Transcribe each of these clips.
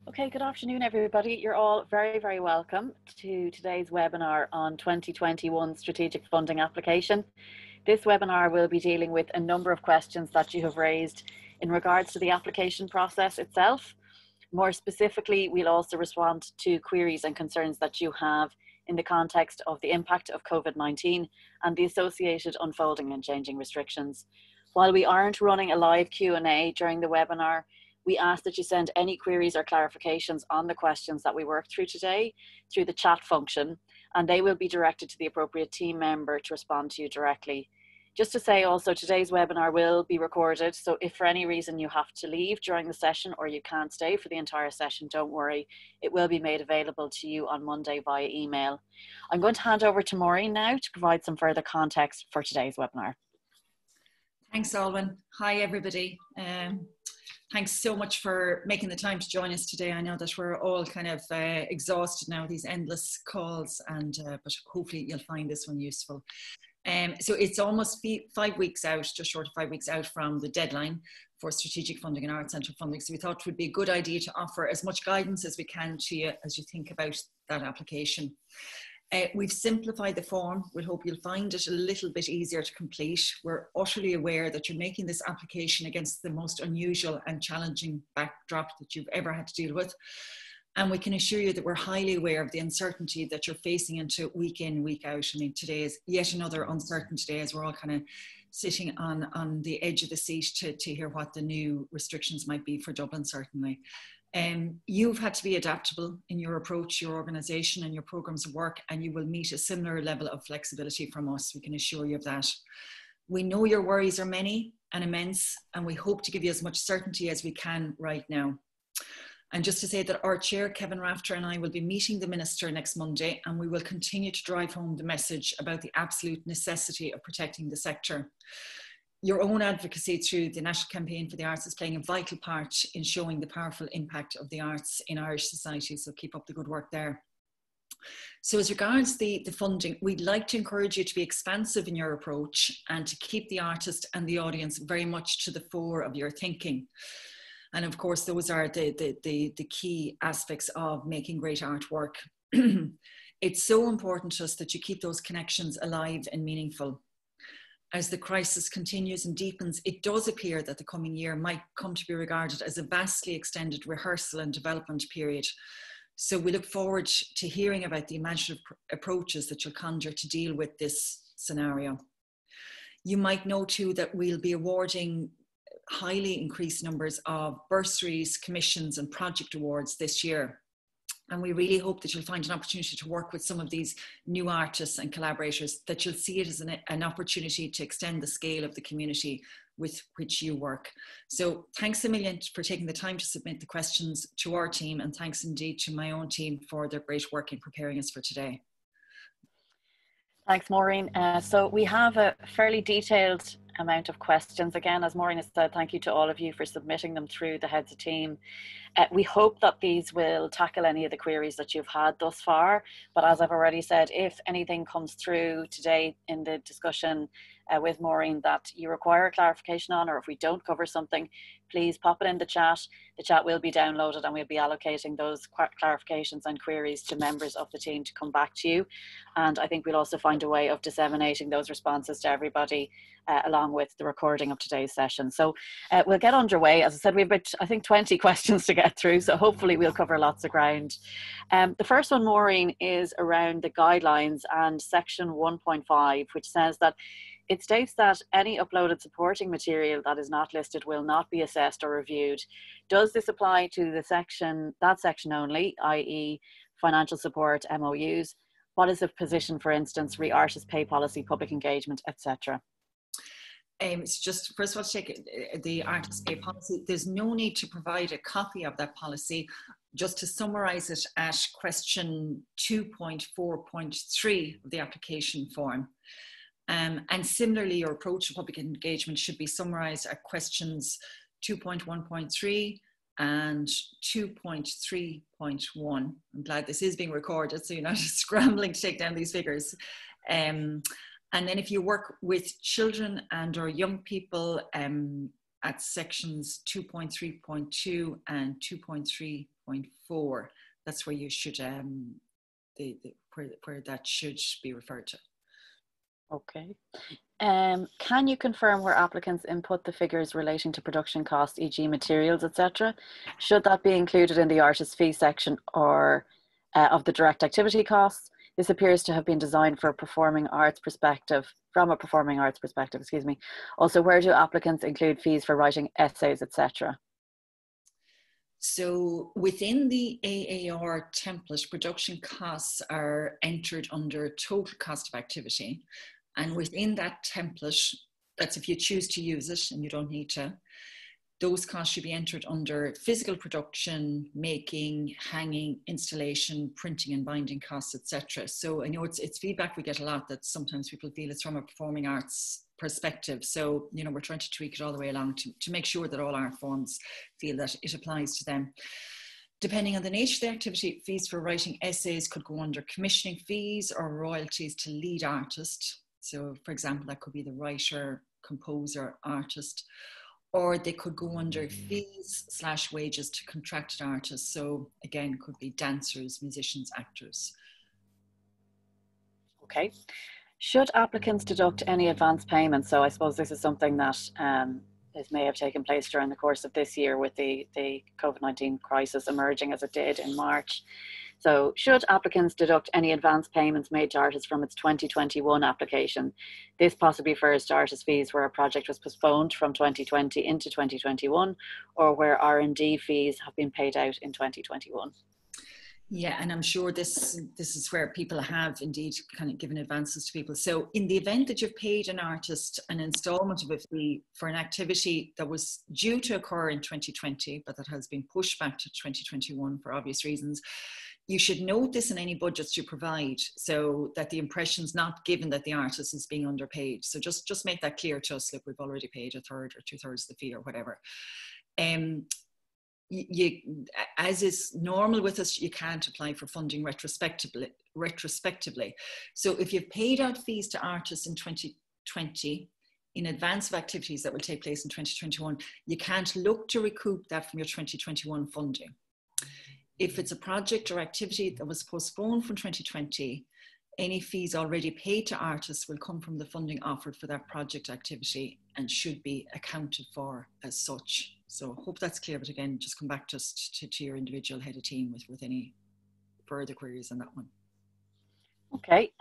Okay, good afternoon, everybody. You're all very, very welcome to today's webinar on 2021 Strategic Funding Application. This webinar will be dealing with a number of questions that you have raised in regards to the application process itself. More specifically, we'll also respond to queries and concerns that you have in the context of the impact of COVID-19 and the associated unfolding and changing restrictions. While we aren't running a live Q&A during the webinar, we ask that you send any queries or clarifications on the questions that we worked through today through the chat function, and they will be directed to the appropriate team member to respond to you directly. Just to say also, today's webinar will be recorded, so if for any reason you have to leave during the session or you can't stay for the entire session, don't worry, it will be made available to you on Monday via email. I'm going to hand over to Maureen now to provide some further context for today's webinar. Thanks, Alwyn. Hi, everybody. Thanks so much for making the time to join us today. I know that we're all kind of exhausted now, these endless calls, and but hopefully you'll find this one useful. So it's almost 5 weeks out, just short of 5 weeks out from the deadline for strategic funding and Arts Centre funding. So we thought it would be a good idea to offer as much guidance as we can to you as you think about that application. We've simplified the form. We hope you'll find it a little bit easier to complete. We're utterly aware that you're making this application against the most unusual and challenging backdrop that you've ever had to deal with. And we can assure you that we're highly aware of the uncertainty that you're facing into week in, week out. I mean, today is yet another uncertain day as we're all kind of sitting on the edge of the seat to hear what the new restrictions might be for Dublin, certainly. You've had to be adaptable in your approach, your organisation and your programmes of work, and you will meet a similar level of flexibility from us. We can assure you of that. We know your worries are many and immense, and we hope to give you as much certainty as we can right now. And just to say that our chair, Kevin Rafter, and I will be meeting the Minister next Monday, and we will continue to drive home the message about the absolute necessity of protecting the sector. Your own advocacy through the National Campaign for the Arts is playing a vital part in showing the powerful impact of the arts in Irish society, so keep up the good work there. So as regards the funding, we'd like to encourage you to be expansive in your approach and to keep the artist and the audience very much to the fore of your thinking. And of course, those are the key aspects of making great artwork. It's so important to us that you keep those connections alive and meaningful. As the crisis continues and deepens, it does appear that the coming year might come to be regarded as a vastly extended rehearsal and development period. So we look forward to hearing about the imaginative approaches that you'll conjure to deal with this scenario. You might know too that we'll be awarding highly increased numbers of bursaries, commissions and project awards this year. And we really hope that you'll find an opportunity to work with some of these new artists and collaborators, that you'll see it as an opportunity to extend the scale of the community with which you work. So thanks a million for taking the time to submit the questions to our team, and thanks indeed to my own team for their great work in preparing us for today. Thanks, Maureen. So we have a fairly detailed amount of questions. Again, as Maureen has said, thank you to all of you for submitting them through the heads of team. We hope that these will tackle any of the queries that you've had thus far. But as I've already said, if anything comes through today in the discussion with Maureen that you require clarification on, or if we don't cover something, please pop it in the chat. The chat will be downloaded and we'll be allocating those clarifications and queries to members of the team to come back to you. And I think we'll also find a way of disseminating those responses to everybody along with the recording of today's session. So we'll get underway. As I said, we've I think 20 questions to get through, so hopefully we'll cover lots of ground. The first one, Maureen, is around the guidelines and section 1.5, which says that it states that any uploaded supporting material that is not listed will not be assessed or reviewed. Does this apply to the section, that section only, i.e. financial support, MOUs? What is the position, for instance, re artist pay policy, public engagement, etc.? It's just, first of all, to take the artist pay policy, there's no need to provide a copy of that policy. Just to summarise it at question 2.4.3 of the application form. And similarly, your approach to public engagement should be summarised at questions 2.1.3 and 2.3.1. I'm glad this is being recorded, so you're not scrambling to take down these figures. And then if you work with children and or young people, at sections 2.3.2 and 2.3.4. That's where you should, where that should be referred to. Okay. Can you confirm where applicants input the figures relating to production costs, e.g. materials, etc.? Should that be included in the artist fee section or of the direct activity costs? This appears to have been designed for a performing arts perspective, from a performing arts perspective, excuse me. Also, where do applicants include fees for writing essays, etc.? So within the AAR template, production costs are entered under total cost of activity. And within that template, that's if you choose to use it and you don't need to, those costs should be entered under physical production, making, hanging, installation, printing and binding costs, etc. So I know it's feedback we get a lot that sometimes people feel it's from a performing arts perspective. So, you know, we're trying to tweak it all the way along to make sure that all art forms feel that it applies to them. Depending on the nature of the activity, fees for writing essays could go under commissioning fees or royalties to lead artist. So, for example, that could be the writer, composer, artist, or they could go under fees / wages to contracted artists. So again, could be dancers, musicians, actors. Okay. Should applicants deduct any advance payments? So I suppose this is something that this may have taken place during the course of this year with the COVID-19 crisis emerging as it did in March. So should applicants deduct any advance payments made to artists from its 2021 application? This possibly refers to artist fees where a project was postponed from 2020 into 2021 or where R&D fees have been paid out in 2021. Yeah, and I'm sure this is where people have indeed kind of given advances to people. So in the event that you've paid an artist an installment of a fee for an activity that was due to occur in 2020, but that has been pushed back to 2021 for obvious reasons, you should note this in any budgets you provide so that the impression's not given that the artist is being underpaid. So just make that clear to us, look, we've already paid a third or 2/3 of the fee or whatever. As is normal with us, you can't apply for funding retrospectively. So if you've paid out fees to artists in 2020 in advance of activities that will take place in 2021, you can't look to recoup that from your 2021 funding. If it's a project or activity that was postponed from 2020, any fees already paid to artists will come from the funding offered for that project activity and should be accounted for as such. So I hope that's clear, but again, just come back just to your individual head of team with any further queries on that one. Okay,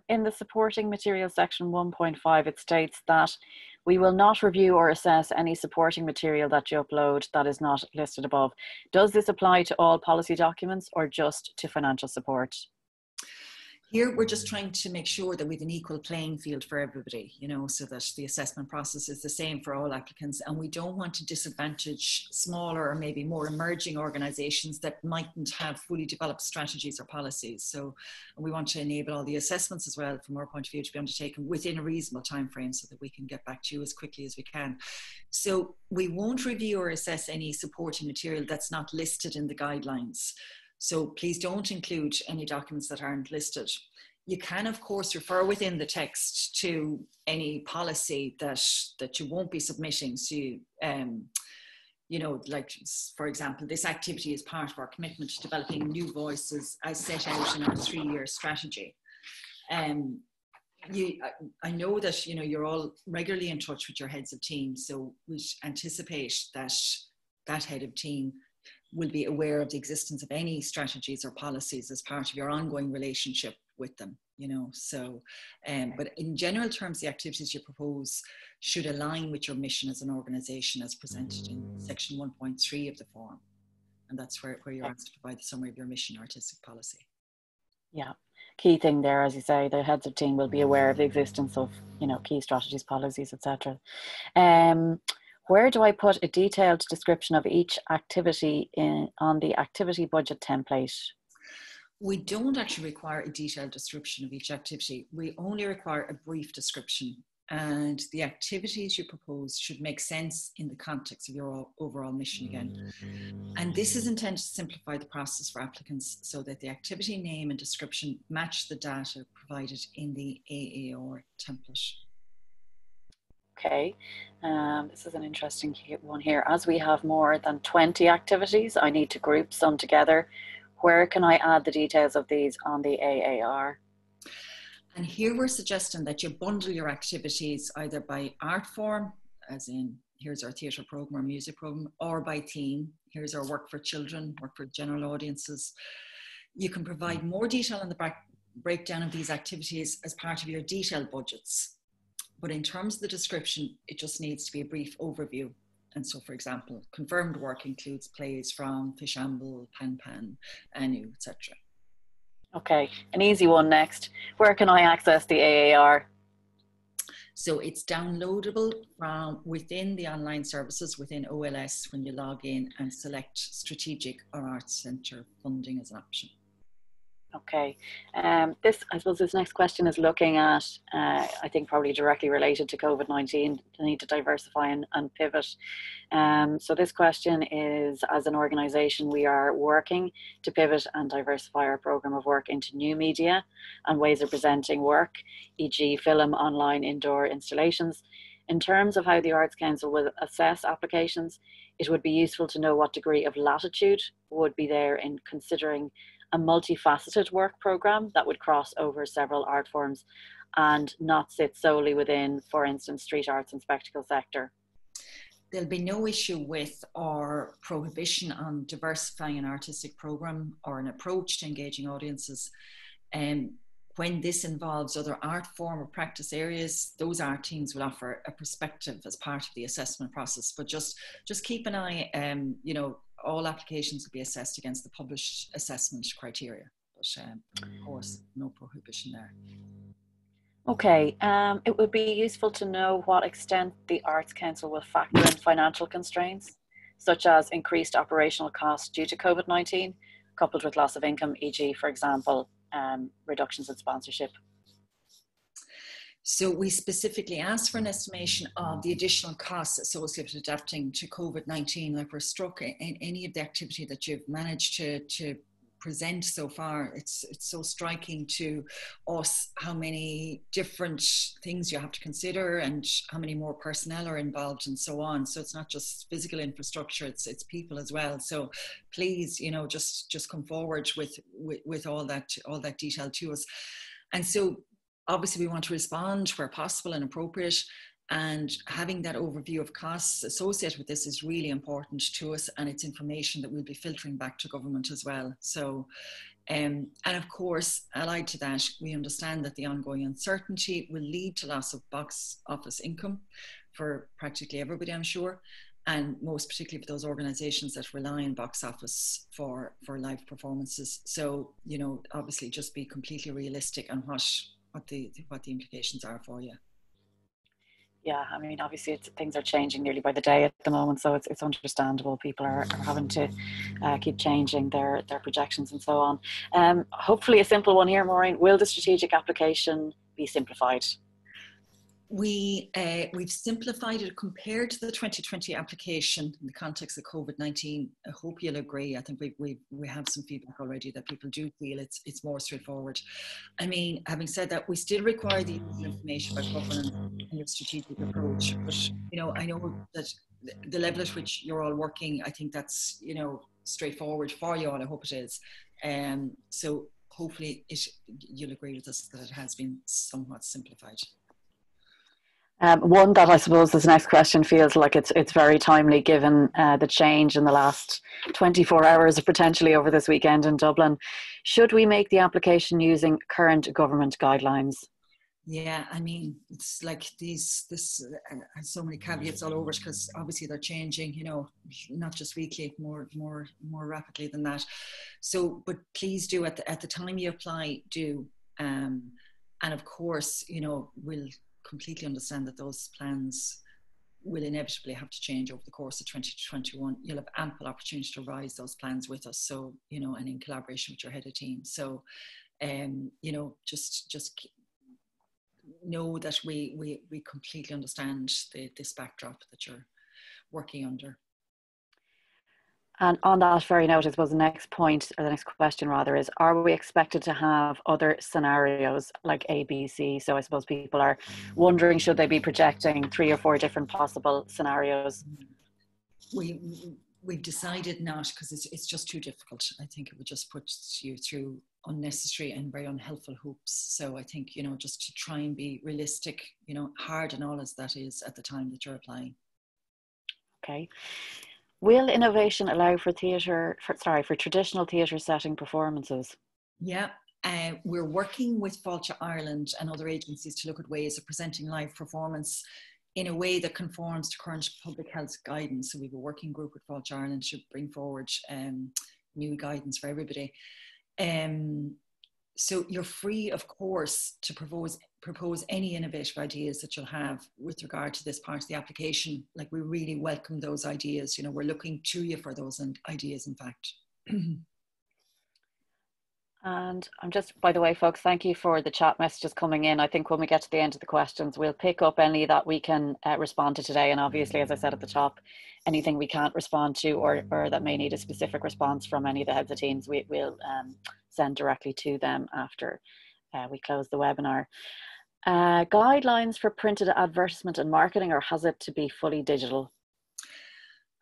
in the supporting materials section 1.5, it states that we will not review or assess any supporting material that you upload that is not listed above. Does this apply to all policy documents or just to financial support? Here, we're just trying to make sure that we have an equal playing field for everybody, you know, so that the assessment process is the same for all applicants. And we don't want to disadvantage smaller or maybe more emerging organisations that mightn't have fully developed strategies or policies. So we want to enable all the assessments as well, from our point of view, to be undertaken within a reasonable time frame so that we can get back to you as quickly as we can. So we won't review or assess any supporting material that's not listed in the guidelines. So please don't include any documents that aren't listed. You can, of course, refer within the text to any policy that you won't be submitting. So, you know, like, for example, this activity is part of our commitment to developing new voices as set out in our 3-year strategy. I know that, you know, you're all regularly in touch with your heads of team, so we anticipate that that head of team will be aware of the existence of any strategies or policies as part of your ongoing relationship with them, you know. So, but in general terms, the activities you propose should align with your mission as an organisation as presented in section 1.3 of the form. And that's where you're asked to provide the summary of your mission or artistic policy. Yeah, key thing there, as you say, the heads of team will be aware of the existence of, you know, key strategies, policies, etc. Where do I put a detailed description of each activity on the activity budget template? We don't actually require a detailed description of each activity. We only require a brief description, and the activities you propose should make sense in the context of your overall mission again. And this is intended to simplify the process for applicants so that the activity name and description match the data provided in the AAR template. Okay, this is an interesting one here. As we have more than 20 activities, I need to group some together. Where can I add the details of these on the AAR? And here we're suggesting that you bundle your activities either by art form, as in here's our theatre program or music program, or by theme. Here's our work for children, work for general audiences. You can provide more detail on the breakdown of these activities as part of your detailed budgets. But in terms of the description, it just needs to be a brief overview. And so, for example, confirmed work includes plays from Fishamble, Pan Pan, Anu, etc. Okay, an easy one next. Where can I access the AAR? So it's downloadable from within the online services within OLS when you log in and select strategic or arts centre funding as an option. Okay, I suppose this next question is looking at, I think probably directly related to COVID-19, the need to diversify and pivot. So this question is, as an organisation, we are working to pivot and diversify our programme of work into new media and ways of presenting work, e.g. film, online, indoor installations. In terms of how the Arts Council will assess applications, it would be useful to know what degree of latitude would be there in considering a multifaceted work programme that would cross over several art forms and not sit solely within, for instance, street arts and spectacle sector. There'll be no issue with or prohibition on diversifying an artistic programme or an approach to engaging audiences. When this involves other art form or practice areas, those art teams will offer a perspective as part of the assessment process. But just keep an eye, all applications will be assessed against the published assessment criteria. But of course, no prohibition there. Okay, it would be useful to know what extent the Arts Council will factor in financial constraints, such as increased operational costs due to COVID-19, coupled with loss of income, e.g., for example, reductions in sponsorship. So we specifically asked for an estimation of the additional costs associated with adapting to COVID-19. Like, we're struck in any of the activity that you've managed to present so far. It's so striking to us how many different things you have to consider and how many more personnel are involved and so on. So it's not just physical infrastructure, it's people as well. So please, just come forward with all that detail to us. And so obviously we want to respond where possible and appropriate, and having that overview of costs associated with this is really important to us, and it's information that we'll be filtering back to government as well. So, and of course, allied to that, we understand that the ongoing uncertainty will lead to loss of box office income for practically everybody, I'm sure, and most particularly for those organisations that rely on box office for live performances. So, obviously just be completely realistic on what the implications are for you. Yeah, I mean, obviously things are changing nearly by the day at the moment, so it's understandable. People are having to keep changing their projections and so on. Hopefully a simple one here, Maureen. Will the strategic application be simplified? We've simplified it compared to the 2020 application in the context of COVID-19. I hope you'll agree. I think we have some feedback already that people do feel it's more straightforward. I mean, having said that, we still require the information about governance and your strategic approach. But I know that the level at which you're all working, I think that's straightforward for you all. I hope it is. So hopefully you'll agree with us that it has been somewhat simplified. One that I suppose this next question feels like it's very timely given the change in the last 24 hours potentially over this weekend in Dublin. Should we make the application using current government guidelines? Yeah, I mean, it's like this has so many caveats all over it, because obviously they're changing, not just weekly, more rapidly than that. So, but please do at the time you apply, do, and of course, we'll completely understand that those plans will inevitably have to change over the course of 2021. You'll have ample opportunity to revise those plans with us. So, and in collaboration with your head of team. So, just know that we completely understand this backdrop that you're working under. And on that very note, I suppose the next point, or the next question rather, is are we expected to have other scenarios like A, B, C? So I suppose people are wondering, should they be projecting 3 or 4 different possible scenarios? We've decided not, because it's just too difficult. I think it would just put you through unnecessary and very unhelpful hoops. So I think, you know, just to try and be realistic, you know, hard and all as that is at the time that you're applying. Okay. Will innovation allow for traditional theatre setting performances? Yeah, we're working with Fáilte Ireland and other agencies to look at ways of presenting live performance in a way that conforms to current public health guidance. So we have a working group with Fáilte Ireland to bring forward new guidance for everybody. So you're free, of course, to propose any innovative ideas that you'll have with regard to this part of the application. Like, we really welcome those ideas. You know, we're looking to you for those ideas, in fact. And I'm just, by the way, folks, thank you for the chat messages coming in. I think when we get to the end of the questions, we'll pick up any that we can respond to today. And obviously, as I said at the top, anything we can't respond to or that may need a specific response from any of the heads of teams, we'll send directly to them after we close the webinar. Guidelines for printed advertisement and marketing, or has it to be fully digital?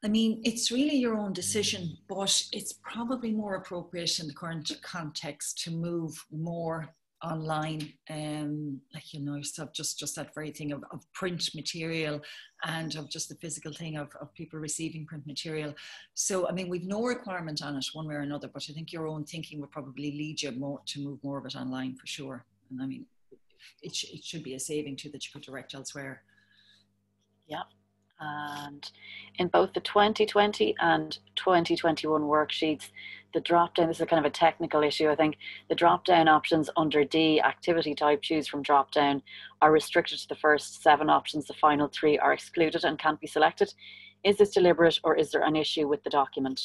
I mean, it's really your own decision, but it's probably more appropriate in the current context to move more online. Like, you know, yourself, just that very thing of print material and of just the physical thing of people receiving print material. So, I mean, we've no requirement on it one way or another, but I think your own thinking would probably lead you more to move more of it online for sure. And I mean, it should be a saving too that you could direct elsewhere. Yeah. And in both the 2020 and 2021 worksheets, the drop down, this is kind of a technical issue, I think, the drop down options under D, activity type, choose from drop down, are restricted to the first 7 options. The final 3 are excluded and can't be selected. Is this deliberate, or is there an issue with the document?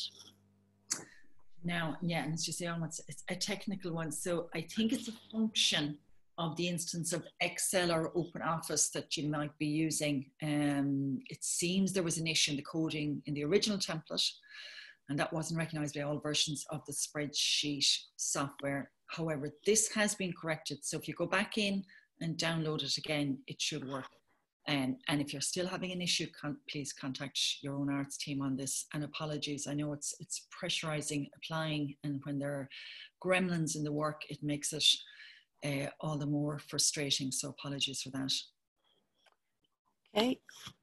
Now, yeah, and as you say, it's a technical one. So I think it's a function of the instance of Excel or Open Office that you might be using. It seems there was an issue in the coding in the original template, and that wasn't recognized by all versions of the spreadsheet software. However, this has been corrected. So if you go back in and download it again, it should work. And if you're still having an issue, please contact your own arts team on this. And apologies, I know it's pressurizing applying, and when there are gremlins in the work, it makes it all the more frustrating. So apologies for that. Okay,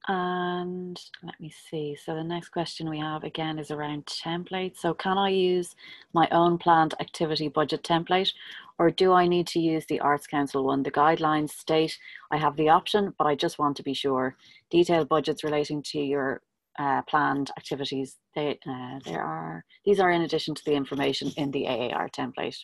and let me see. So the next question we have again is around templates. So can I use my own planned activity budget template, or do I need to use the Arts Council one? The guidelines state I have the option, but I just want to be sure. Detailed budgets relating to your planned activities, these are in addition to the information in the AAR template.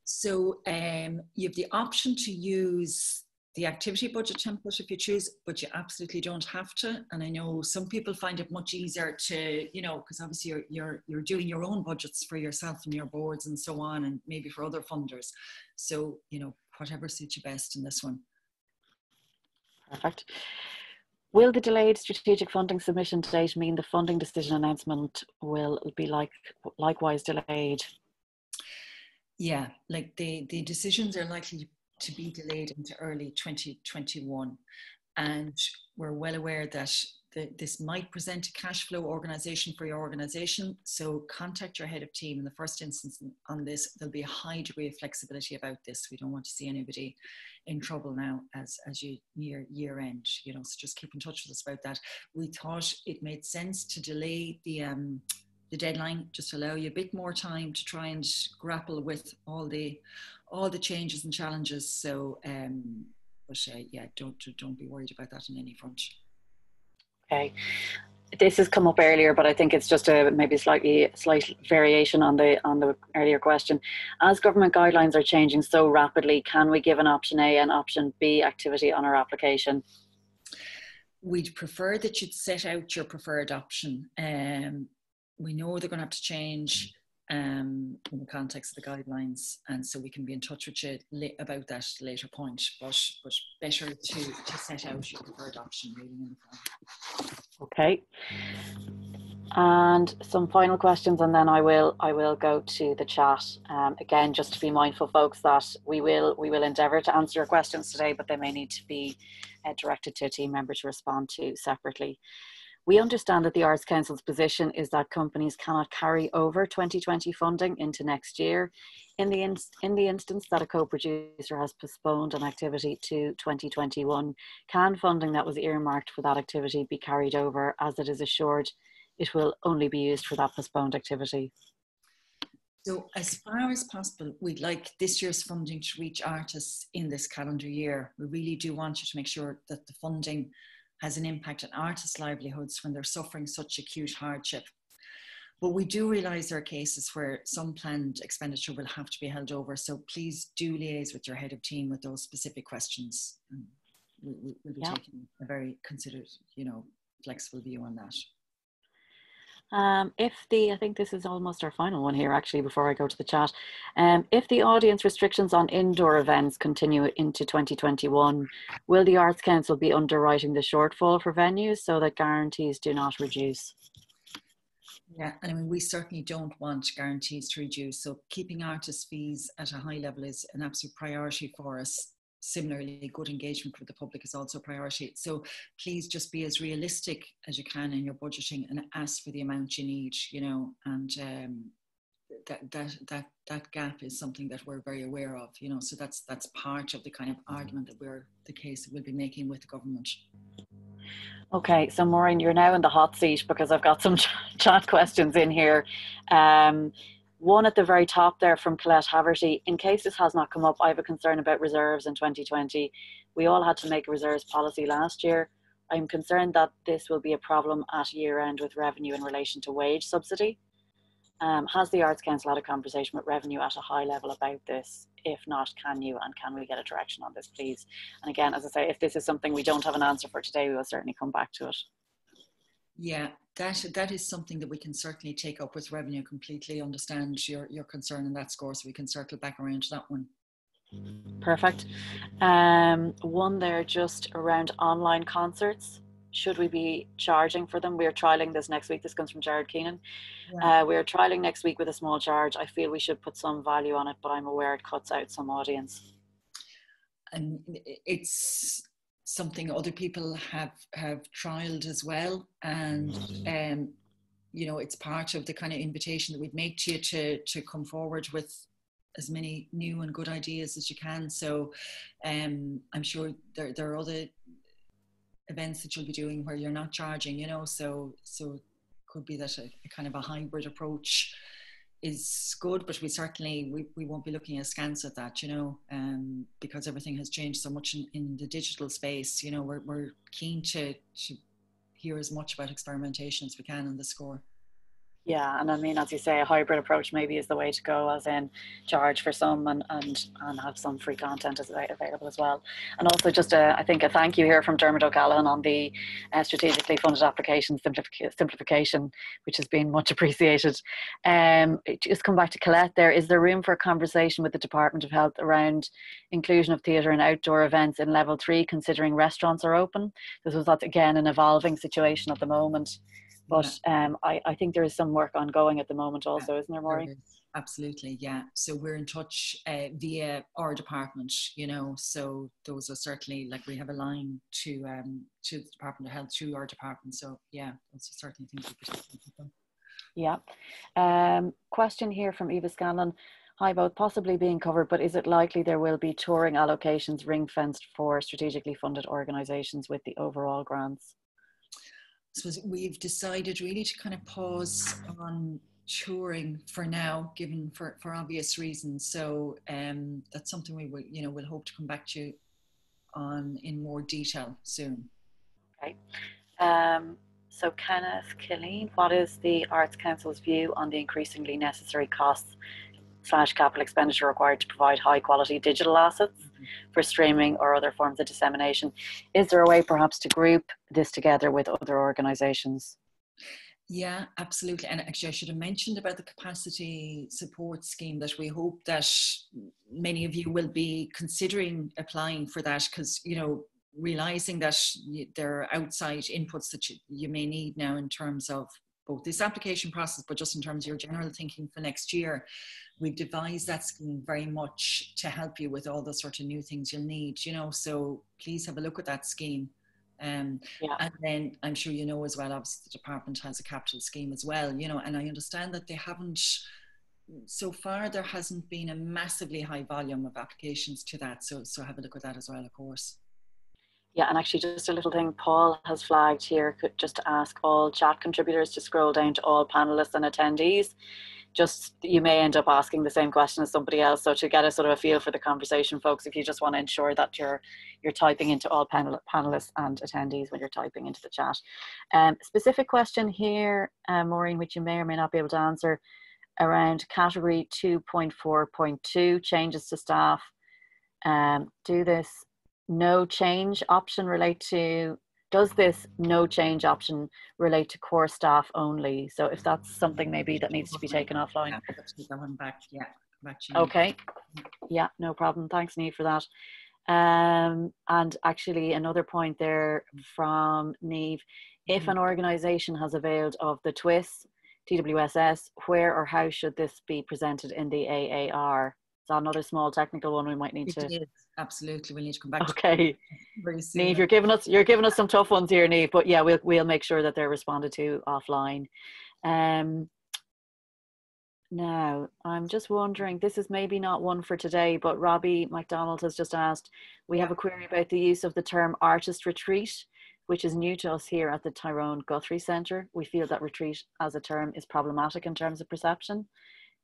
So you have the option to use the activity budget template if you choose, but you absolutely don't have to. And I know some people find it much easier to, you know, because obviously you're doing your own budgets for yourself and your boards and so on, and maybe for other funders. So, you know, whatever suits you best in this one. Perfect. Will the delayed strategic funding submission date mean the funding decision announcement will be likewise delayed? Yeah, like the decisions are likely to be delayed into early 2021. And we're well aware that this might present a cash flow organization for your organization. So contact your head of team in the first instance on this. There'll be a high degree of flexibility about this. We don't want to see anybody in trouble now as you near year end, you know, so just keep in touch with us about that. We thought it made sense to delay the deadline, just to allow you a bit more time to try and grapple with all the changes and challenges. So, yeah, don't be worried about that on any front. Okay, this has come up earlier, but I think it's just maybe slight variation on the earlier question. As government guidelines are changing so rapidly, can we give an option A and option B activity on our application? We'd prefer that you'd set out your preferred option. We know they're going to have to change in the context of the guidelines, and so we can be in touch with you about that at a later point, but better to set out your preferred option really in the form. Okay. And some final questions, and then I will go to the chat. Again, just to be mindful, folks, that we will endeavour to answer your questions today, but they may need to be directed to a team member to respond to separately. We understand that the Arts Council's position is that companies cannot carry over 2020 funding into next year. In the instance that a co-producer has postponed an activity to 2021, can funding that was earmarked for that activity be carried over, as it is assured it will only be used for that postponed activity? So as far as possible, we'd like this year's funding to reach artists in this calendar year. We really do want you to make sure that the funding has an impact on artists' livelihoods when they're suffering such acute hardship. But we do realise there are cases where some planned expenditure will have to be held over. So please do liaise with your head of team with those specific questions. We'll be taking a very considered, flexible view on that. I think this is almost our final one here, actually, before I go to the chat. If the audience restrictions on indoor events continue into 2021, will the Arts Council be underwriting the shortfall for venues so that guarantees do not reduce? Yeah, and I mean, we certainly don't want guarantees to reduce. So keeping artist fees at a high level is an absolute priority for us. Similarly, good engagement with the public is also a priority. So please just be as realistic as you can in your budgeting and ask for the amount you need, and that gap is something that we're very aware of, so that's part of the kind of argument that we'll be making with the government. Okay, so Maureen, you're now in the hot seat because I've got some chat questions in here. One at the very top there from Colette Haverty. In case this has not come up, I have a concern about reserves in 2020. We all had to make a reserves policy last year. I'm concerned that this will be a problem at year end with revenue in relation to wage subsidy. Has the Arts Council had a conversation with revenue at a high level about this? If not, can we get a direction on this, please? And again, as I say, if this is something we don't have an answer for today, we will certainly come back to it. Yeah, that is something that we can certainly take up with revenue. Completely understand your concern in that score, so we can circle back around to that one. Perfect. One there just around online concerts. Should we be charging for them? We're trialling this next week. This comes from Jared Keenan. Yeah. We're trialling next week with a small charge. I feel we should put some value on it, but I'm aware it cuts out some audience. And it's something other people have trialed as well, and it's part of the kind of invitation that we'd make to you to come forward with as many new and good ideas as you can. So I'm sure there are other events that you'll be doing where you're not charging, so it could be that a kind of a hybrid approach is good, but we won't be looking askance at that, because everything has changed so much in the digital space. We're keen to hear as much about experimentation as we can in the score. Yeah, and I mean, as you say, a hybrid approach maybe is the way to go, as in charge for some and have some free content available as well. And also just I think a thank you here from Dermot O'Callaghan on the strategically funded application simplification, which has been much appreciated. Just come back to Colette there. Is there room for a conversation with the Department of Health around inclusion of theatre and outdoor events in level 3, considering restaurants are open? That's again an evolving situation at the moment. But I think there is some work ongoing at the moment also, isn't there, Maureen? Absolutely, yeah. So we're in touch via our department, so those are certainly, like, we have a line to the Department of Health through our department. So yeah, those are certainly things we could do. Yeah. Question here from Eva Scanlon. Hi, both. Possibly being covered, but is it likely there will be touring allocations ring-fenced for strategically funded organisations with the overall grants? So we've decided really to kind of pause on touring for now, given for obvious reasons. So that's something we will, we'll hope to come back to you on in more detail soon. Okay. So Kenneth Killeen, what is the Arts Council's view on the increasingly necessary costs / capital expenditure required to provide high quality digital assets for streaming or other forms of dissemination? Is there a way perhaps to group this together with other organisations? Yeah, absolutely. And actually I should have mentioned about the capacity support scheme, that we hope that many of you will be considering applying for that, because, realising that there are outside inputs that you may need now in terms of both this application process, but just in terms of your general thinking for next year, we've devised that scheme very much to help you with all the sort of new things you'll need, you know, so please have a look at that scheme. And then I'm sure you know as well, obviously the department has a capital scheme as well, you know, and I understand that they haven't, so far there hasn't been a massively high volume of applications to that, so have a look at that as well, of course. Yeah, and actually just a little thing Paul has flagged here, just to ask all chat contributors to scroll down to all panelists and attendees. Just, you may end up asking the same question as somebody else, so to get a sort of a feel for the conversation, folks, if you just want to ensure that you're typing into all panelists and attendees when you're typing into the chat. Specific question here, Maureen, which you may or may not be able to answer, around category 2.4.2, changes to staff. Do this no change option relate to, does this no change option relate to core staff only? So if that's something maybe that needs to be taken offline. Yeah, let's take that one back. Yeah, back to you. Okay. Yeah, no problem. Thanks, Niamh, for that. And actually another point there from Niamh, if an organisation has availed of the TWSS, where or how should this be presented in the AAR? So another small technical one we might need to. It is, absolutely. We'll need to come back. Okay. Very soon. Niamh, you're giving us some tough ones here, Niamh. But yeah, we'll make sure that they're responded to offline. Now, I'm just wondering, this is maybe not one for today, but Robbie MacDonald has just asked, we have a query about the use of the term artist retreat, which is new to us here at the Tyrone Guthrie Centre. We feel that retreat as a term is problematic in terms of perception.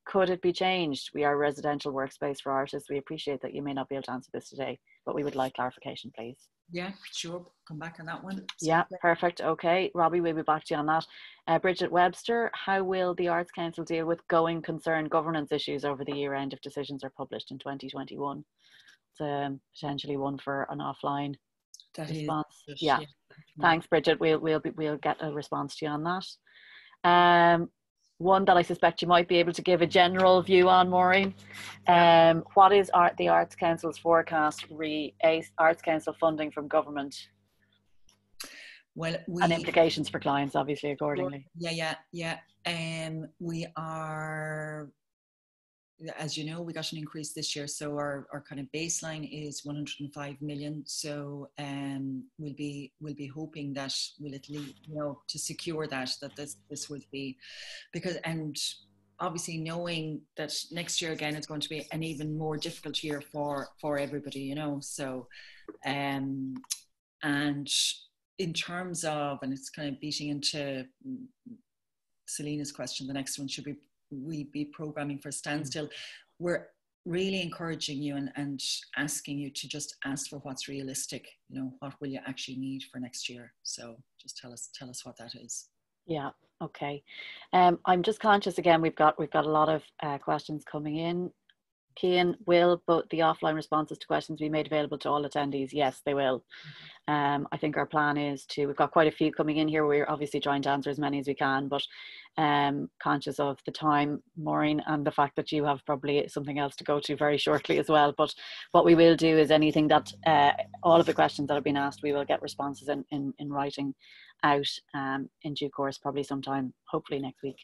Could it be changed? We are a residential workspace for artists. We appreciate that you may not be able to answer this today, but we would like clarification, please. Yeah, sure. Come back on that one. Yeah, perfect. Okay, Robbie, we'll be back to you on that. Bridget Webster, how will the Arts Council deal with going concern governance issues over the year end if decisions are published in 2021? It's potentially one for an offline response. Yeah. Thanks, Bridget. We'll get a response to you on that. One that I suspect you might be able to give a general view on, Maureen. What is the Arts Council's forecast Arts Council funding from government? Well, and implications for clients, obviously, accordingly. Yeah. We are, as you know, we got an increase this year, so our kind of baseline is 105 million. So we'll be hoping that we'll at least, you know, to secure that this would be, because, and obviously knowing that next year again is going to be an even more difficult year for everybody, you know. So and in terms of, and it's kind of beating into Selena's question, the next one, should we be programming for a standstill? We're really encouraging you and asking you to just ask for what's realistic. You know, what will you actually need for next year? So just tell us what that is. Yeah. Okay. I'm just conscious again. We've got a lot of questions coming in. Cian, will but the offline responses to questions be made available to all attendees? Yes, they will. I think our plan is we've got quite a few coming in here. We're obviously trying to answer as many as we can, but conscious of the time, Maureen, and the fact that you have probably something else to go to very shortly as well. But what we will do is anything that, all of the questions that have been asked, we will get responses in writing out in due course, probably sometime, hopefully next week.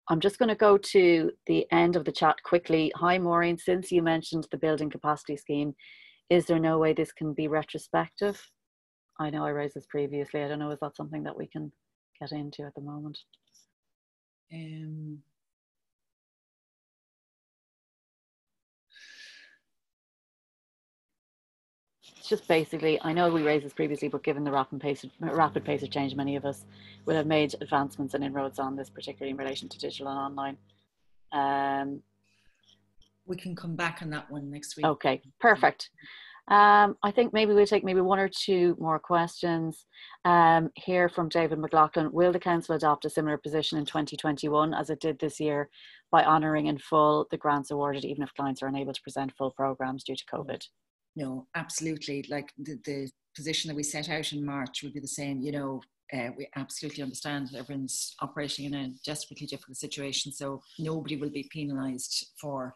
I'm just going to go to the end of the chat quickly. Hi, Maureen, since you mentioned the building capacity scheme, is there no way this can be retrospective? I know I raised this previously. I don't know, is that something that we can get into at the moment? It's just basically, I know we raised this previously, but given the rapid pace of change, many of us will have made advancements and inroads on this, particularly in relation to digital and online. We can come back on that one next week. Okay, perfect. I think maybe we'll take one or two more questions. Here from David McLaughlin, will the council adopt a similar position in 2021 as it did this year by honouring in full the grants awarded even if clients are unable to present full programmes due to COVID? No, absolutely. Like the position that we set out in March would be the same. You know, we absolutely understand everyone's operating in a desperately difficult situation, so nobody will be penalised for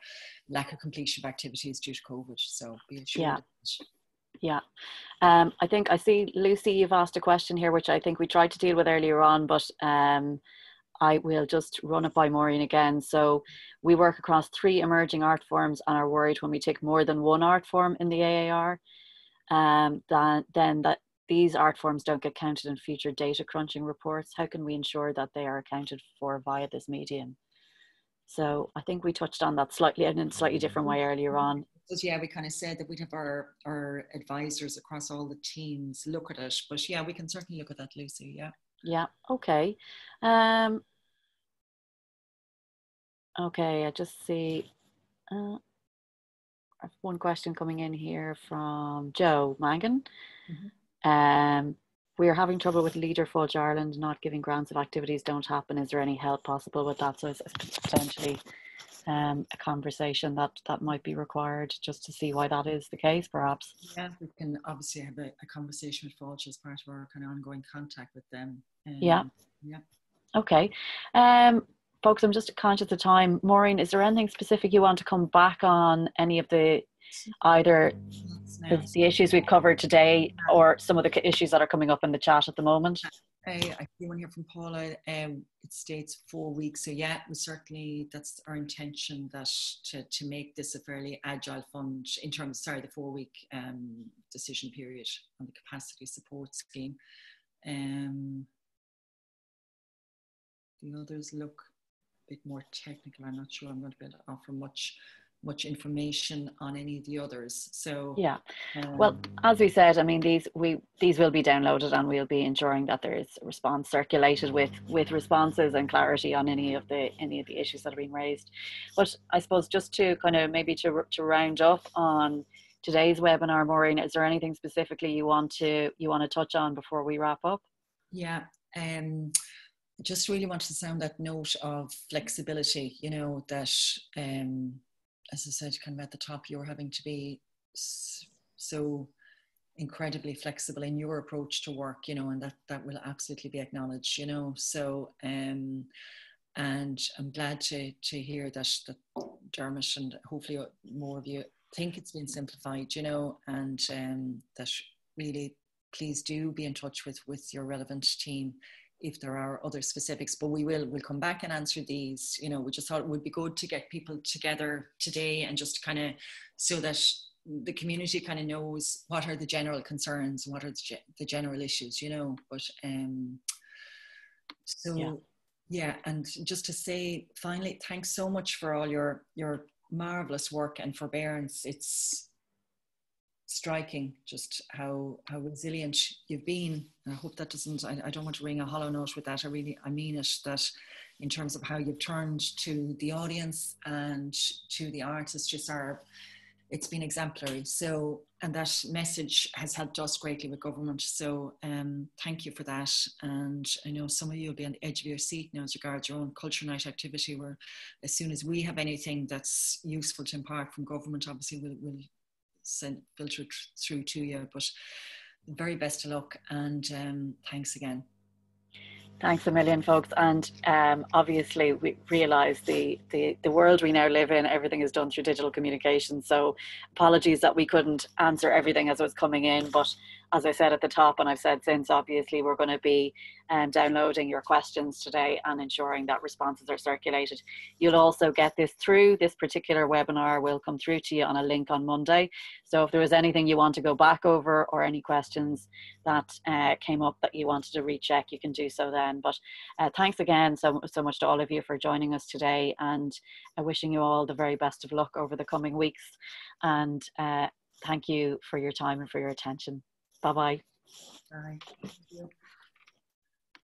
lack of completion of activities due to COVID. So be assured. Yeah. I think I see, Lucy, you've asked a question here, which I think we tried to deal with earlier on, but I will just run it by Maureen again. So we work across 3 emerging art forms and are worried when we take more than one art form in the AAR, then that these art forms don't get counted in future data crunching reports. How can we ensure that they are accounted for via this medium? So I think we touched on that slightly in a slightly different way earlier on. But yeah, we kind of said that we'd have our advisors across all the teams look at it. But yeah, we can certainly look at that, Lucy. Yeah. Yeah. Okay. Okay. I just see I have one question coming in here from Joe Mangan. We are having trouble with Leader Fudge Ireland not giving grants if activities don't happen. Is there any help possible with that? So it's potentially a conversation that might be required just to see why that is the case, perhaps. Yeah, we can obviously have a conversation with Fudge as part of our kind of ongoing contact with them. Yeah. Yeah. Okay. Folks, I'm just conscious of time. Maureen, is there anything specific you want to come back on, any of the either the issues we've covered today or some of the issues that are coming up in the chat at the moment? I see one here from Paula. It states 4 weeks. So yeah, we certainly, that's our intention, that to make this a fairly agile fund in terms, the 4-week decision period on the capacity support scheme. The others look a bit more technical. I'm not sure I'm going to be able to offer much information on any of the others. So yeah, well, as we said, I mean, these will be downloaded, and we'll be ensuring that there is a response circulated with responses and clarity on any of the issues that are being raised. But I suppose just to kind of maybe to round up on today's webinar, Maureen, is there anything specifically you want to touch on before we wrap up? Yeah. Just really want to sound that note of flexibility, you know, that as I said, kind of at the top, you're having to be so incredibly flexible in your approach to work, you know, and that will absolutely be acknowledged, you know. So and I'm glad to hear that Dermot and hopefully more of you think it's been simplified, you know, and that really please do be in touch with your relevant team if there are other specifics, but we'll come back and answer these. You know, we just thought it would be good to get people together today and just kind of so that the community kind of knows what are the general concerns, what are the general issues, you know. But so yeah, and just to say finally, thanks so much for all your marvelous work and forbearance. It's striking just how resilient you've been. And I hope that doesn't, I don't want to ring a hollow note with that. I mean it, that in terms of how you've turned to the audience and to the artists, it's been exemplary. So, and that message has helped us greatly with government. So thank you for that. And I know some of you will be on the edge of your seat now as regards your own culture night activity, where as soon as we have anything that's useful to impart from government, obviously we'll filter through to you. But the very best of luck, and thanks again. Thanks a million, folks. And obviously we realise the world we now live in, everything is done through digital communication. So apologies that we couldn't answer everything as it was coming in. But as I said at the top, and I've said since, obviously we're going to be downloading your questions today and ensuring that responses are circulated. You'll also get this particular webinar will come through to you on a link on Monday. So if there was anything you want to go back over or any questions that came up that you wanted to recheck, you can do so then. But thanks again so much to all of you for joining us today, and wishing you all the very best of luck over the coming weeks. And thank you for your time and for your attention. Bye-bye. Bye. Thank you.